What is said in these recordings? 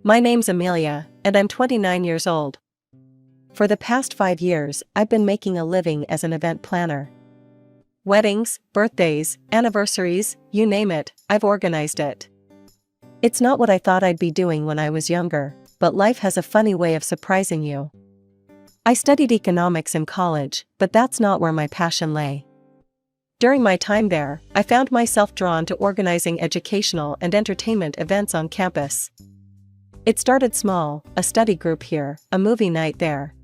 My name's Amelia, and I'm 29 years old. For the past 5 years, I've been making a living as an event planner. Weddings, birthdays, anniversaries, you name it, I've organized it. It's not what I thought I'd be doing when I was younger, but life has a funny way of surprising you. I studied economics in college, but that's not where my passion lay. During my time there, I found myself drawn to organizing educational and entertainment events on campus. It started small, a study group here, a movie night there.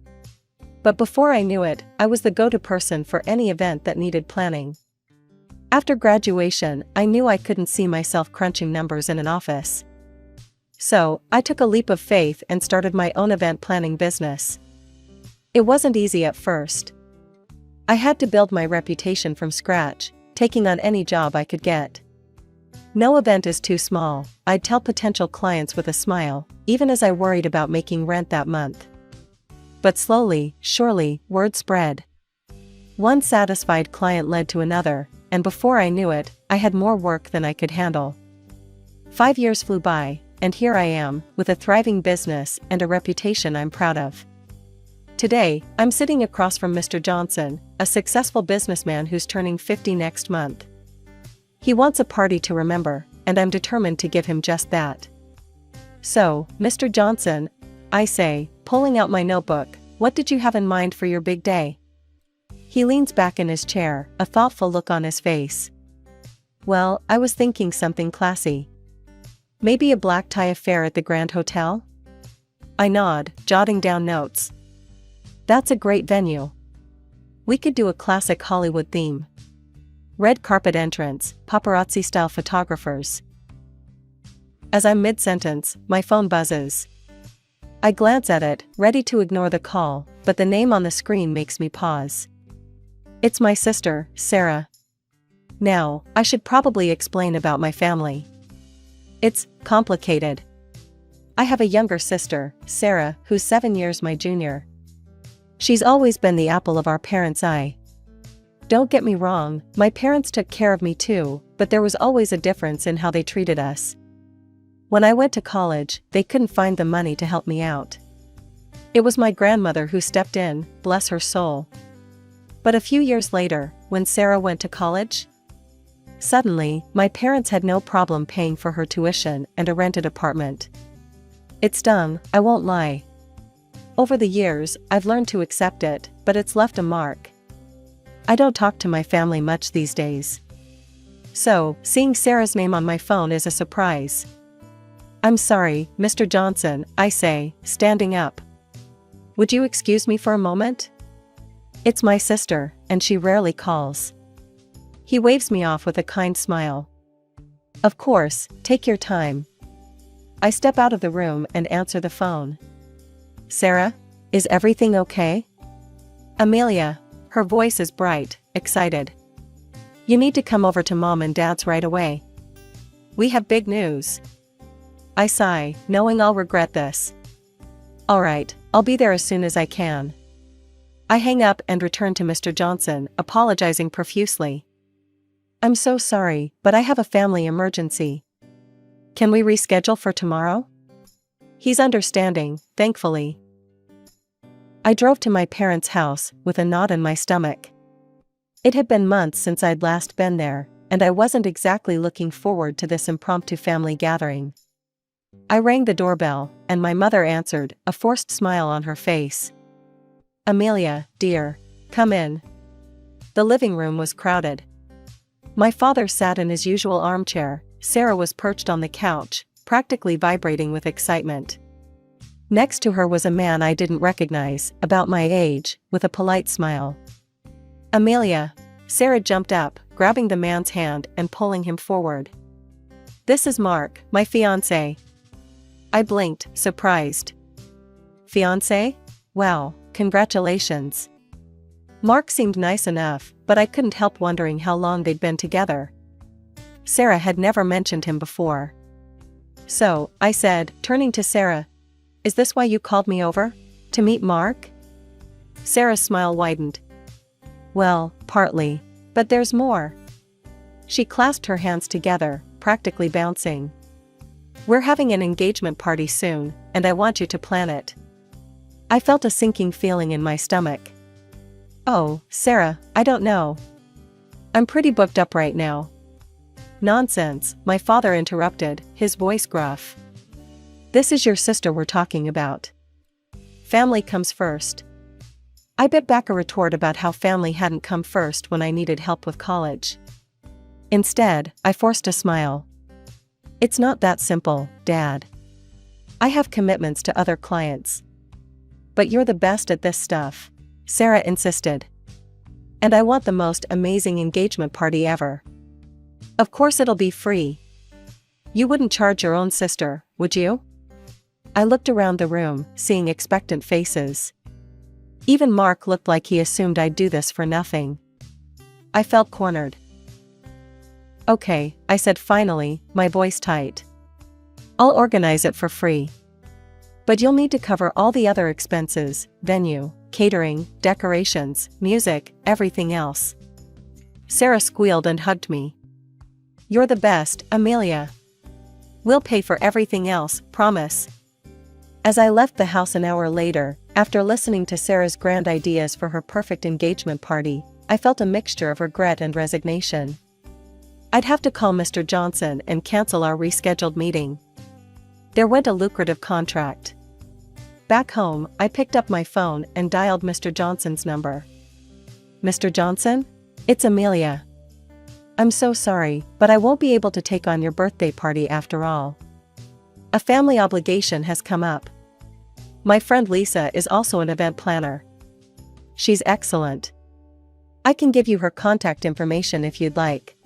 But before I knew it, I was the go-to person for any event that needed planning. After graduation, I knew I couldn't see myself crunching numbers in an office. So, I took a leap of faith and started my own event planning business. It wasn't easy at first. I had to build my reputation from scratch, taking on any job I could get. No event is too small, I'd tell potential clients with a smile, even as I worried about making rent that month. But slowly, surely, word spread. One satisfied client led to another, and before I knew it, I had more work than I could handle. 5 years flew by, and here I am, with a thriving business and a reputation I'm proud of. Today, I'm sitting across from Mr. Johnson, a successful businessman who's turning 50 next month. He wants a party to remember, and I'm determined to give him just that. So, Mr. Johnson, I say, pulling out my notebook, what did you have in mind for your big day? He leans back in his chair, a thoughtful look on his face. Well, I was thinking something classy. Maybe a black tie affair at the Grand Hotel? I nod, jotting down notes. That's a great venue. We could do a classic Hollywood theme. Red carpet entrance, paparazzi-style photographers. As I'm mid-sentence, my phone buzzes. I glance at it, ready to ignore the call, but the name on the screen makes me pause. It's my sister, Sarah. Now, I should probably explain about my family. It's complicated. I have a younger sister, Sarah, who's 7 years my junior. She's always been the apple of our parents' eye. Don't get me wrong, my parents took care of me too, but there was always a difference in how they treated us. When I went to college, they couldn't find the money to help me out. It was my grandmother who stepped in, bless her soul. But a few years later, when Sarah went to college, suddenly, my parents had no problem paying for her tuition and a rented apartment. It stung, I won't lie. Over the years, I've learned to accept it, but it's left a mark. I don't talk to my family much these days. So, seeing Sarah's name on my phone is a surprise. I'm sorry, Mr. Johnson, I say, standing up. Would you excuse me for a moment? It's my sister, and she rarely calls. He waves me off with a kind smile. Of course, take your time. I step out of the room and answer the phone. Sarah, is everything okay? Amelia, her voice is bright, excited. You need to come over to Mom and Dad's right away. We have big news. I sigh, knowing I'll regret this. All right, I'll be there as soon as I can. I hang up and return to Mr. Johnson, apologizing profusely. I'm so sorry, but I have a family emergency. Can we reschedule for tomorrow? He's understanding, thankfully. I drove to my parents' house, with a knot in my stomach. It had been months since I'd last been there, and I wasn't exactly looking forward to this impromptu family gathering. I rang the doorbell, and my mother answered, a forced smile on her face. Amelia, dear, come in. The living room was crowded. My father sat in his usual armchair, Sarah was perched on the couch, practically vibrating with excitement. Next to her was a man I didn't recognize, about my age, with a polite smile. Amelia. Sarah jumped up, grabbing the man's hand and pulling him forward. This is Mark, my fiancé. I blinked, surprised. Fiancé? Wow, congratulations. Mark seemed nice enough, but I couldn't help wondering how long they'd been together. Sarah had never mentioned him before. So, I said, turning to Sarah, is this why you called me over? To meet Mark? Sarah's smile widened. Well, partly. But there's more. She clasped her hands together, practically bouncing. We're having an engagement party soon, and I want you to plan it. I felt a sinking feeling in my stomach. Oh, Sarah, I don't know. I'm pretty booked up right now. Nonsense, my father interrupted, his voice gruff. This is your sister we're talking about. Family comes first. I bit back a retort about how family hadn't come first when I needed help with college. Instead, I forced a smile. It's not that simple, Dad. I have commitments to other clients. But you're the best at this stuff, Sarah insisted. And I want the most amazing engagement party ever. Of course it'll be free. You wouldn't charge your own sister, would you? I looked around the room, seeing expectant faces. Even Mark looked like he assumed I'd do this for nothing. I felt cornered. Okay, I said finally, my voice tight. I'll organize it for free. But you'll need to cover all the other expenses, venue, catering, decorations, music, everything else. Sarah squealed and hugged me. You're the best, Amelia. We'll pay for everything else, promise. As I left the house an hour later, after listening to Sarah's grand ideas for her perfect engagement party, I felt a mixture of regret and resignation. I'd have to call Mr. Johnson and cancel our rescheduled meeting. There went a lucrative contract. Back home, I picked up my phone and dialed Mr. Johnson's number. Mr. Johnson? It's Amelia. I'm so sorry, but I won't be able to take on your birthday party after all. A family obligation has come up. My friend Lisa is also an event planner. She's excellent. I can give you her contact information if you'd like.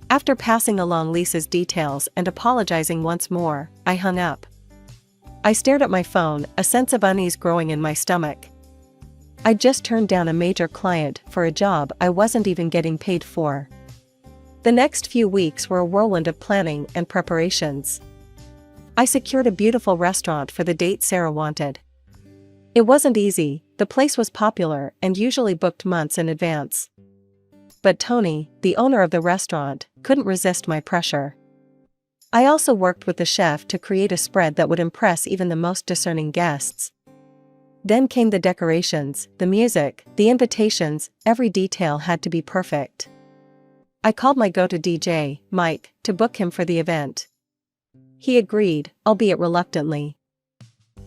After passing along Lisa's details and apologizing once more, I hung up. I stared at my phone, a sense of unease growing in my stomach. I'd just turned down a major client for a job I wasn't even getting paid for. The next few weeks were a whirlwind of planning and preparations. I secured a beautiful restaurant for the date Sarah wanted. It wasn't easy, the place was popular and usually booked months in advance. But Tony, the owner of the restaurant, couldn't resist my pressure. I also worked with the chef to create a spread that would impress even the most discerning guests. Then came the decorations, the music, the invitations, every detail had to be perfect. I called my go-to DJ, Mike, to book him for the event. He agreed, albeit reluctantly.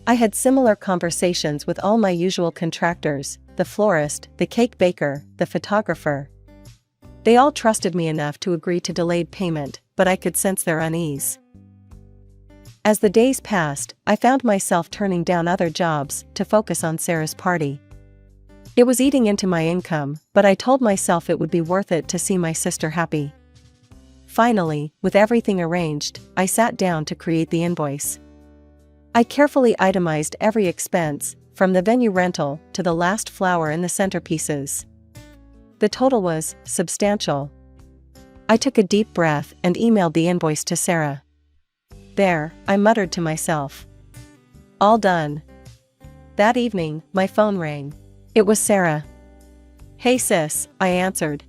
I had similar conversations with all my usual contractors, the florist, the cake baker, the photographer. They all trusted me enough to agree to delayed payment, but I could sense their unease. As the days passed, I found myself turning down other jobs to focus on Sarah's party. It was eating into my income, but I told myself it would be worth it to see my sister happy. Finally, with everything arranged, I sat down to create the invoice. I carefully itemized every expense, from the venue rental to the last flower in the centerpieces. The total was substantial. I took a deep breath and emailed the invoice to Sarah. There, I muttered to myself. All done. That evening, my phone rang. It was Sarah. Hey sis, I answered.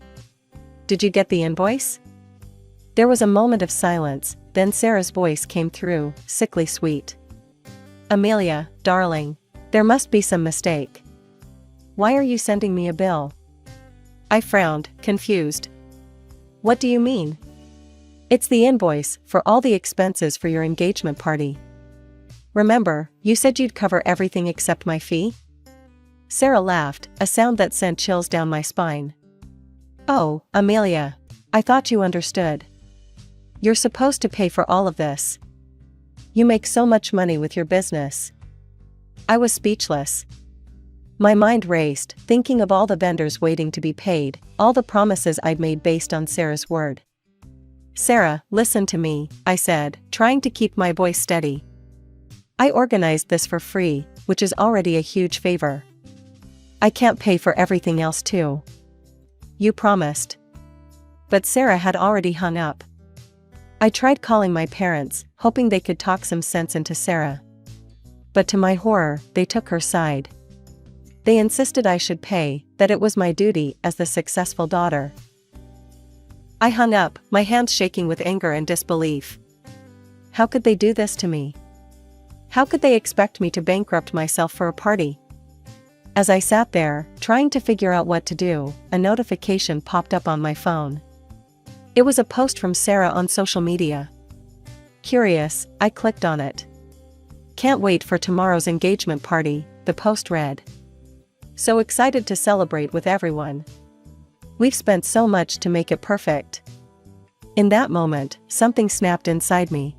Did you get the invoice? There was a moment of silence, then Sarah's voice came through, sickly sweet. Amelia, darling, there must be some mistake. Why are you sending me a bill? I frowned, confused. What do you mean? It's the invoice for all the expenses for your engagement party. Remember, you said you'd cover everything except my fee? Sarah laughed, a sound that sent chills down my spine. Oh, Amelia. I thought you understood. You're supposed to pay for all of this. You make so much money with your business. I was speechless. My mind raced, thinking of all the vendors waiting to be paid, all the promises I'd made based on Sarah's word. Sarah, listen to me, I said, trying to keep my voice steady. I organized this for free, which is already a huge favor. I can't pay for everything else too. You promised. But Sarah had already hung up. I tried calling my parents, hoping they could talk some sense into Sarah. But to my horror, they took her side. They insisted I should pay, that it was my duty as the successful daughter. I hung up, my hands shaking with anger and disbelief. How could they do this to me? How could they expect me to bankrupt myself for a party? As I sat there, trying to figure out what to do, a notification popped up on my phone. It was a post from Sarah on social media. Curious, I clicked on it. "Can't wait for tomorrow's engagement party," the post read. "So excited to celebrate with everyone. We've spent so much to make it perfect." In that moment, something snapped inside me.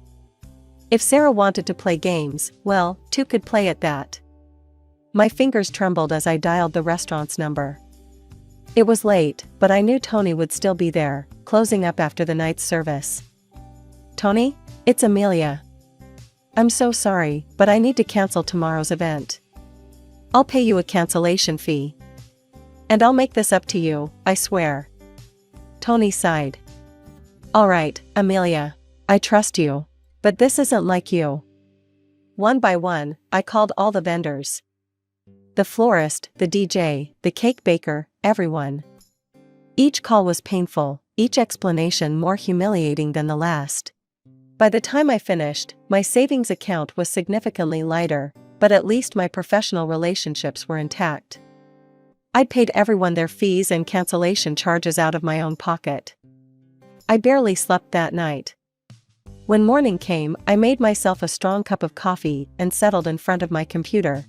If Sarah wanted to play games, well, two could play at that. My fingers trembled as I dialed the restaurant's number. It was late, but I knew Tony would still be there, closing up after the night's service. "Tony? It's Amelia. I'm so sorry, but I need to cancel tomorrow's event. I'll pay you a cancellation fee. And I'll make this up to you, I swear." Tony sighed. "All right, Amelia. I trust you. But this isn't like you." One by one, I called all the vendors. The florist, the DJ, the cake baker, everyone. Each call was painful, each explanation more humiliating than the last. By the time I finished, my savings account was significantly lighter, but at least my professional relationships were intact. I'd paid everyone their fees and cancellation charges out of my own pocket. I barely slept that night. When morning came, I made myself a strong cup of coffee and settled in front of my computer.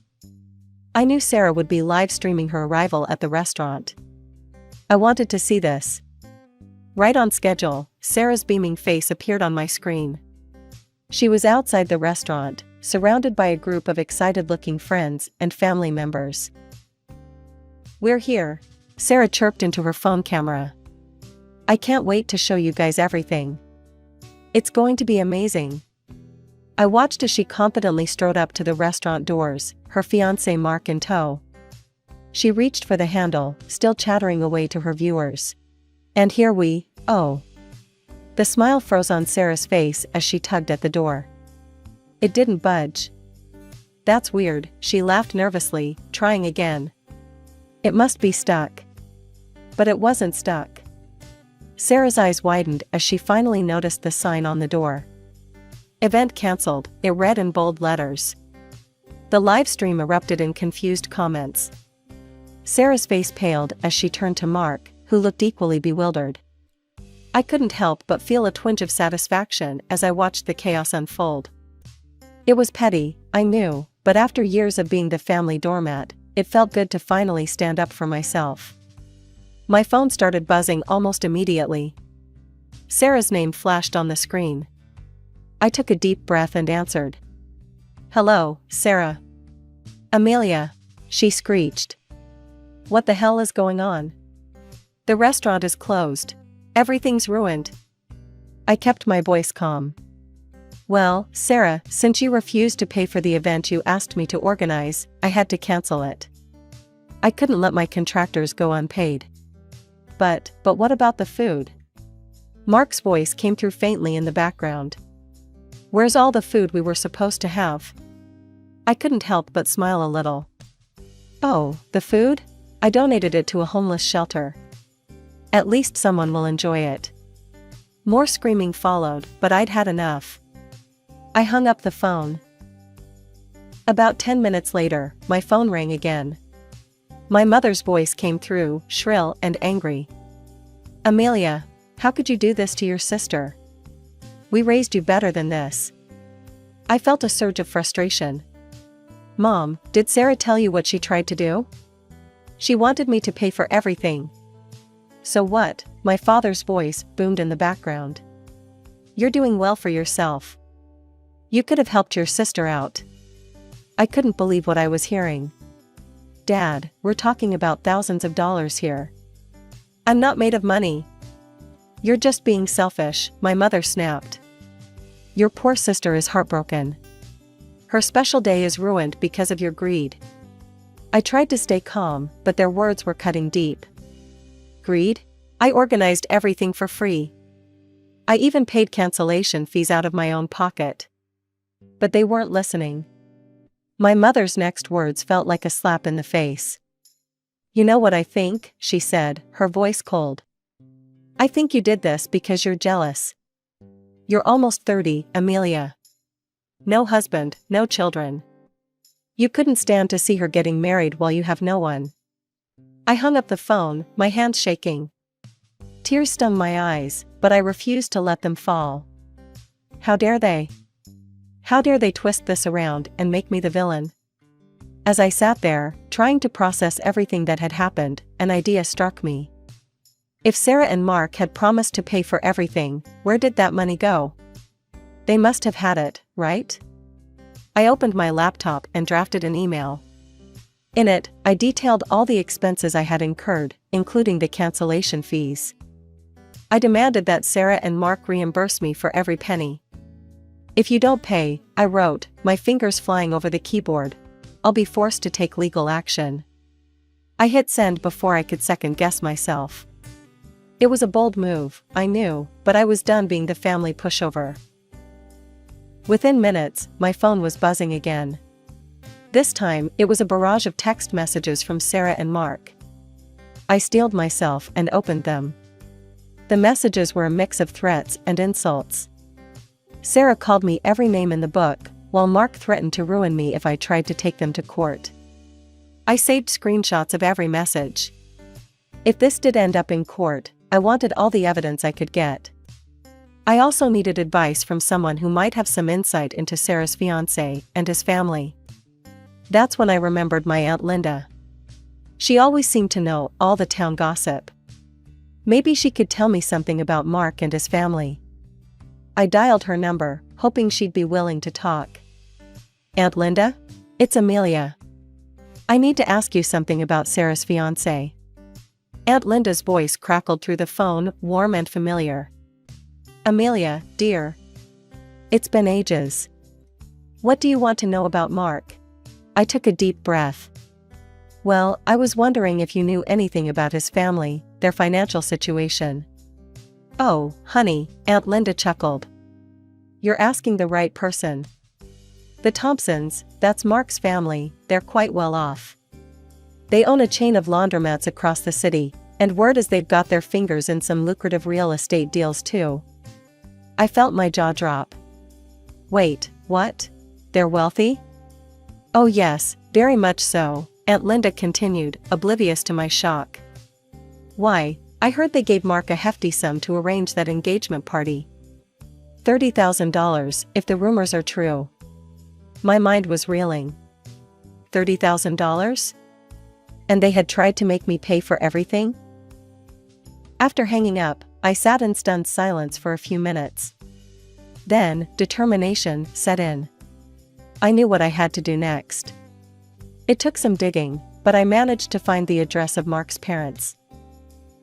I knew Sarah would be live streaming her arrival at the restaurant. I wanted to see this. Right on schedule, Sarah's beaming face appeared on my screen. She was outside the restaurant, surrounded by a group of excited-looking friends and family members. "We're here," Sarah chirped into her phone camera. "I can't wait to show you guys everything. It's going to be amazing." I watched as she confidently strode up to the restaurant doors, her fiancé Mark in tow. She reached for the handle, still chattering away to her viewers. "And here we, oh." The smile froze on Sarah's face as she tugged at the door. It didn't budge. "That's weird," she laughed nervously, trying again. "It must be stuck." But it wasn't stuck. Sarah's eyes widened as she finally noticed the sign on the door. "Event cancelled," it read in bold letters. The live stream erupted in confused comments. Sarah's face paled as she turned to Mark, who looked equally bewildered. I couldn't help but feel a twinge of satisfaction as I watched the chaos unfold. It was petty, I knew, but after years of being the family doormat, it felt good to finally stand up for myself. My phone started buzzing almost immediately. Sarah's name flashed on the screen. I took a deep breath and answered. "Hello, Sarah." "Amelia," she screeched. "What the hell is going on? The restaurant is closed. Everything's ruined." I kept my voice calm. "Well, Sarah, since you refused to pay for the event you asked me to organize, I had to cancel it. I couldn't let my contractors go unpaid." But what about the food?" Mark's voice came through faintly in the background. "Where's all the food we were supposed to have?" I couldn't help but smile a little. "Oh, the food? I donated it to a homeless shelter. At least someone will enjoy it." More screaming followed, but I'd had enough. I hung up the phone. About 10 minutes later, my phone rang again. My mother's voice came through, shrill and angry. "Amelia, how could you do this to your sister? We raised you better than this." I felt a surge of frustration. "Mom, did Sarah tell you what she tried to do? She wanted me to pay for everything." "So what?" My father's voice boomed in the background. "You're doing well for yourself. You could have helped your sister out." I couldn't believe what I was hearing. "Dad, we're talking about thousands of dollars here. I'm not made of money." "You're just being selfish," my mother snapped. "Your poor sister is heartbroken. Her special day is ruined because of your greed." I tried to stay calm, but their words were cutting deep. "Greed? I organized everything for free. I even paid cancellation fees out of my own pocket." But they weren't listening. My mother's next words felt like a slap in the face. "You know what I think?" she said, her voice cold. "I think you did this because you're jealous. You're almost 30, Amelia. No husband, no children. You couldn't stand to see her getting married while you have no one. I hung up the phone, my hands shaking. Tears stung my eyes, but I refused to let them fall. How dare they? How dare they twist this around and make me the villain? As I sat there, trying to process everything that had happened, an idea struck me. If Sarah and Mark had promised to pay for everything, where did that money go? They must have had it, right? I opened my laptop and drafted an email. In it, I detailed all the expenses I had incurred, including the cancellation fees. I demanded that Sarah and Mark reimburse me for every penny. If you don't pay, I wrote, my fingers flying over the keyboard, I'll be forced to take legal action. I hit send before I could second guess myself. It was a bold move, I knew, but I was done being the family pushover. Within minutes, my phone was buzzing again. This time, it was a barrage of text messages from Sarah and Mark. I steeled myself and opened them. The messages were a mix of threats and insults. Sarah called me every name in the book, while Mark threatened to ruin me if I tried to take them to court. I saved screenshots of every message. If this did end up in court, I wanted all the evidence I could get. I also needed advice from someone who might have some insight into Sarah's fiancé and his family. That's when I remembered my Aunt Linda. She always seemed to know all the town gossip. Maybe she could tell me something about Mark and his family. I dialed her number, hoping she'd be willing to talk. Aunt Linda? It's Amelia. I need to ask you something about Sarah's fiancé. Aunt Linda's voice crackled through the phone, warm and familiar. Amelia, dear. It's been ages. What do you want to know about Mark? I took a deep breath. Well, I was wondering if you knew anything about his family, their financial situation. Oh, honey, Aunt Linda chuckled. You're asking the right person. The Thompsons, that's Mark's family, they're quite well off. They own a chain of laundromats across the city, and word is they've got their fingers in some lucrative real estate deals too. I felt my jaw drop. Wait, what? They're wealthy? Oh yes, very much so, Aunt Linda continued, oblivious to my shock. Why, I heard they gave Mark a hefty sum to arrange that engagement party. $30,000, if the rumors are true. My mind was reeling. $30,000? And they had tried to make me pay for everything? After hanging up, I sat in stunned silence for a few minutes. Then, determination set in. I knew what I had to do next. It took some digging, but I managed to find the address of Mark's parents.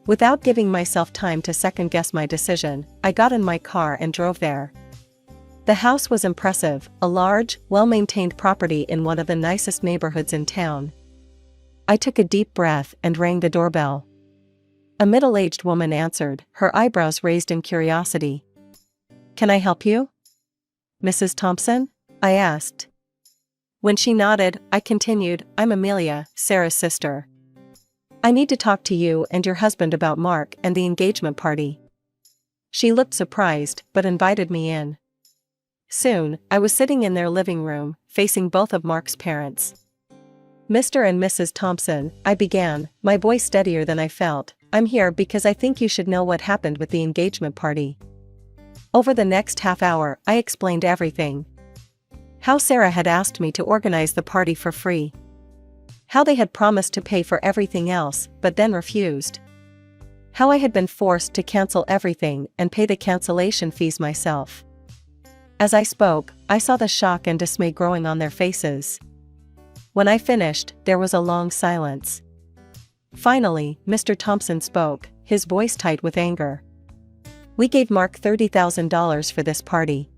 Without giving myself time to second-guess my decision, I got in my car and drove there. The house was impressive, a large, well-maintained property in one of the nicest neighborhoods in town. I took a deep breath and rang the doorbell. A middle-aged woman answered, her eyebrows raised in curiosity. Can I help you? Mrs. Thompson? I asked. When she nodded, I continued, I'm Amelia, Sarah's sister. I need to talk to you and your husband about Mark and the engagement party. She looked surprised, but invited me in. Soon, I was sitting in their living room, facing both of Mark's parents. Mr. and Mrs. Thompson, I began, my voice steadier than I felt, I'm here because I think you should know what happened with the engagement party. Over the next half hour, I explained everything. How Sarah had asked me to organize the party for free. How they had promised to pay for everything else, but then refused. How I had been forced to cancel everything and pay the cancellation fees myself. As I spoke, I saw the shock and dismay growing on their faces. When I finished, there was a long silence. Finally, Mr. Thompson spoke, his voice tight with anger. We gave Mark $30,000 for this party.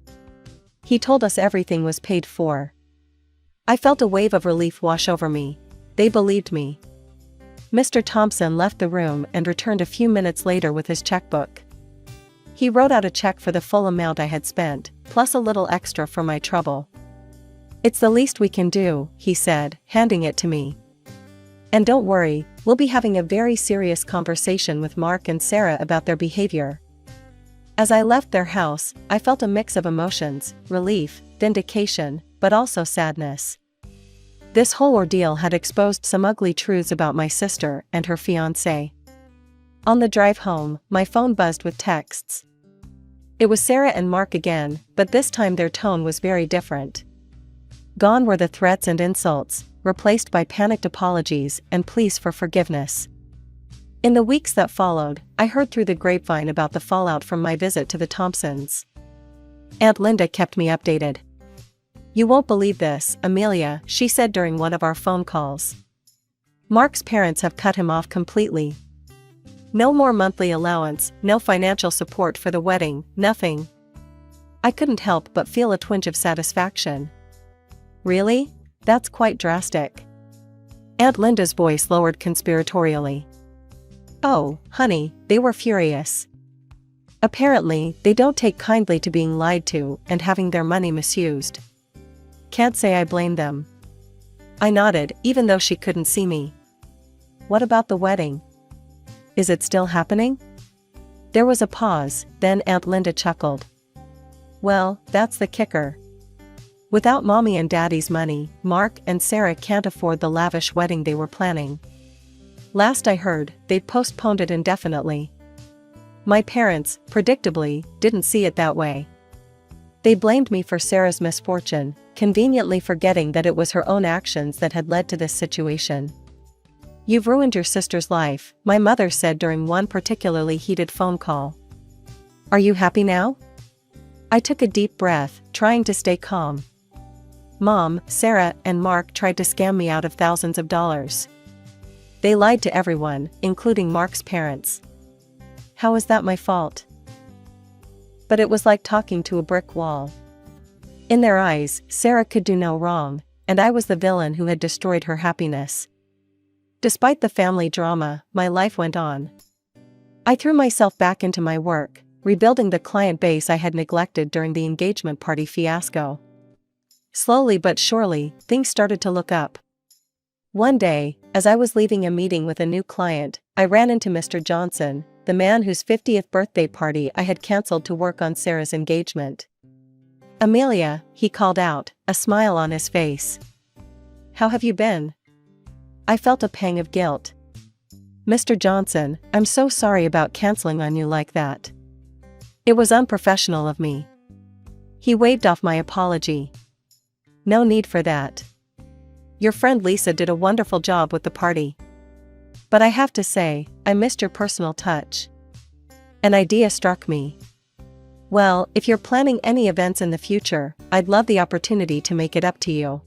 He told us everything was paid for. I felt a wave of relief wash over me. They believed me. Mr. Thompson left the room and returned a few minutes later with his checkbook. He wrote out a check for the full amount I had spent, plus a little extra for my trouble. It's the least we can do, he said, handing it to me. And don't worry, we'll be having a very serious conversation with Mark and Sarah about their behavior. As I left their house, I felt a mix of emotions, relief, vindication, but also sadness. This whole ordeal had exposed some ugly truths about my sister and her fiancé. On the drive home, my phone buzzed with texts. It was Sarah and Mark again, but this time their tone was very different. Gone were the threats and insults, replaced by panicked apologies and pleas for forgiveness. In the weeks that followed, I heard through the grapevine about the fallout from my visit to the Thompsons. Aunt Linda kept me updated. "You won't believe this, Amelia," she said during one of our phone calls. "Mark's parents have cut him off completely. No more monthly allowance, no financial support for the wedding, nothing." I couldn't help but feel a twinge of satisfaction. "Really? That's quite drastic." Aunt Linda's voice lowered conspiratorially. "Oh, honey, they were furious. Apparently, they don't take kindly to being lied to and having their money misused. Can't say I blame them." I nodded, even though she couldn't see me. "What about the wedding? Is it still happening?" There was a pause, then Aunt Linda chuckled. "Well, that's the kicker. Without Mommy and Daddy's money, Mark and Sarah can't afford the lavish wedding they were planning. Last I heard, they'd postponed it indefinitely." My parents, predictably, didn't see it that way. They blamed me for Sarah's misfortune, conveniently forgetting that it was her own actions that had led to this situation. "You've ruined your sister's life," my mother said during one particularly heated phone call. "Are you happy now?" I took a deep breath, trying to stay calm. "Mom, Sarah, and Mark tried to scam me out of thousands of dollars. They lied to everyone, including Mark's parents. How is that my fault?" But it was like talking to a brick wall. In their eyes, Sarah could do no wrong, and I was the villain who had destroyed her happiness. Despite the family drama, my life went on. I threw myself back into my work, rebuilding the client base I had neglected during the engagement party fiasco. Slowly but surely, things started to look up. One day, as I was leaving a meeting with a new client, I ran into Mr. Johnson, the man whose 50th birthday party I had canceled to work on Sarah's engagement. "Amelia," he called out, a smile on his face. "How have you been?" I felt a pang of guilt. "Mr. Johnson, I'm so sorry about canceling on you like that. It was unprofessional of me." He waved off my apology. "No need for that. Your friend Lisa did a wonderful job with the party. But I have to say, I missed your personal touch." An idea struck me. "Well, if you're planning any events in the future, I'd love the opportunity to make it up to you."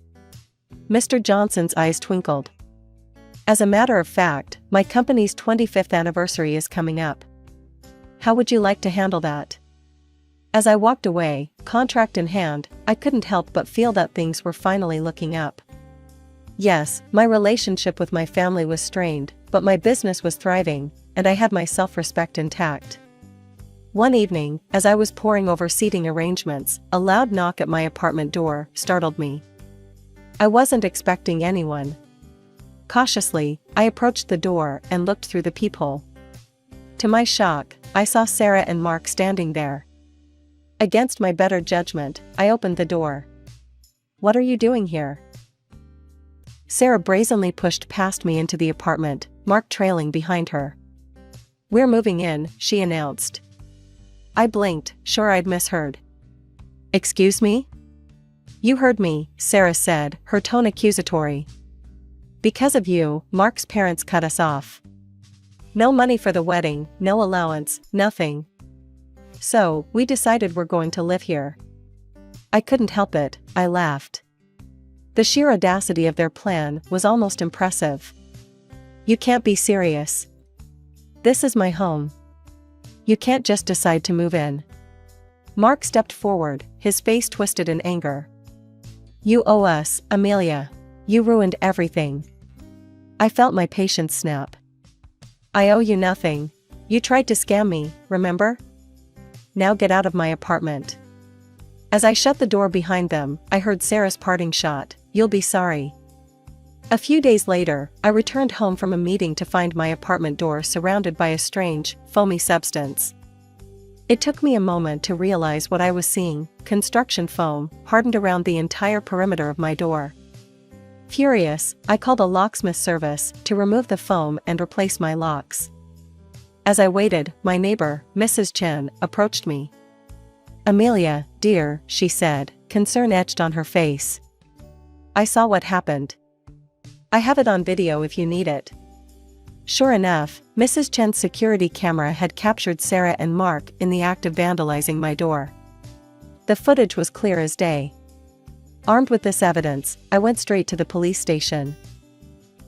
Mr. Johnson's eyes twinkled. "As a matter of fact, my company's 25th anniversary is coming up. How would you like to handle that?" As I walked away, contract in hand, I couldn't help but feel that things were finally looking up. Yes, my relationship with my family was strained, but my business was thriving, and I had my self-respect intact. One evening, as I was poring over seating arrangements, a loud knock at my apartment door startled me. I wasn't expecting anyone. Cautiously, I approached the door and looked through the peephole. To my shock, I saw Sarah and Mark standing there. Against my better judgment, I opened the door. "What are you doing here?" Sarah brazenly pushed past me into the apartment, Mark trailing behind her. "We're moving in," she announced. I blinked, sure I'd misheard. "Excuse me?" "You heard me," Sarah said, her tone accusatory. "Because of you, Mark's parents cut us off. No money for the wedding, no allowance, nothing. So, we decided we're going to live here." I couldn't help it, I laughed. The sheer audacity of their plan was almost impressive. "You can't be serious. This is my home. You can't just decide to move in." Mark stepped forward, his face twisted in anger. "You owe us, Amelia. You ruined everything." I felt my patience snap. "I owe you nothing. You tried to scam me, remember? Now get out of my apartment." As I shut the door behind them, I heard Sarah's parting shot, "You'll be sorry." A few days later, I returned home from a meeting to find my apartment door surrounded by a strange, foamy substance. It took me a moment to realize what I was seeing: construction foam hardened around the entire perimeter of my door. Furious, I called a locksmith service to remove the foam and replace my locks. As I waited, my neighbor, Mrs. Chen, approached me. "Amelia, dear," she said, concern etched on her face. "I saw what happened. I have it on video if you need it." Sure enough, Mrs. Chen's security camera had captured Sarah and Mark in the act of vandalizing my door. The footage was clear as day. Armed with this evidence, I went straight to the police station.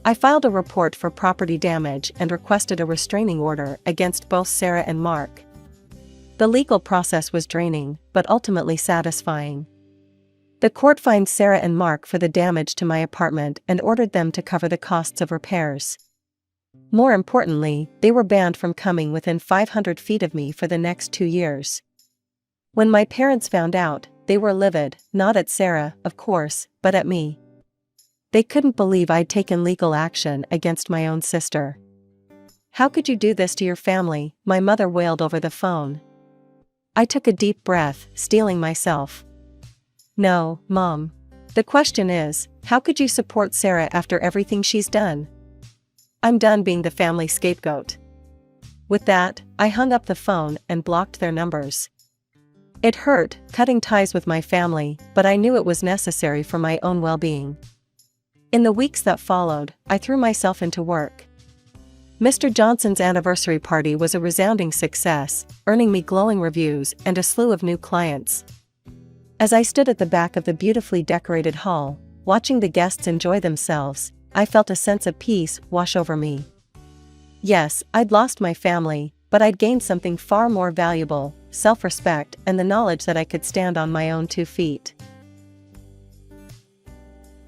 I filed a report for property damage and requested a restraining order against both Sarah and Mark. The legal process was draining, but ultimately satisfying. The court fined Sarah and Mark for the damage to my apartment and ordered them to cover the costs of repairs. More importantly, they were banned from coming within 500 feet of me for the next 2 years. When my parents found out, they were livid, not at Sarah, of course, but at me. They couldn't believe I'd taken legal action against my own sister. "How could you do this to your family?" my mother wailed over the phone. I took a deep breath, steeling myself. "No, Mom. The question is, how could you support Sarah after everything she's done? I'm done being the family scapegoat." With that, I hung up the phone and blocked their numbers. It hurt, cutting ties with my family, but I knew it was necessary for my own well-being. In the weeks that followed, I threw myself into work. Mr. Johnson's anniversary party was a resounding success, earning me glowing reviews and a slew of new clients. As I stood at the back of the beautifully decorated hall, watching the guests enjoy themselves, I felt a sense of peace wash over me. Yes, I'd lost my family, but I'd gained something far more valuable: self-respect and the knowledge that I could stand on my own 2 feet.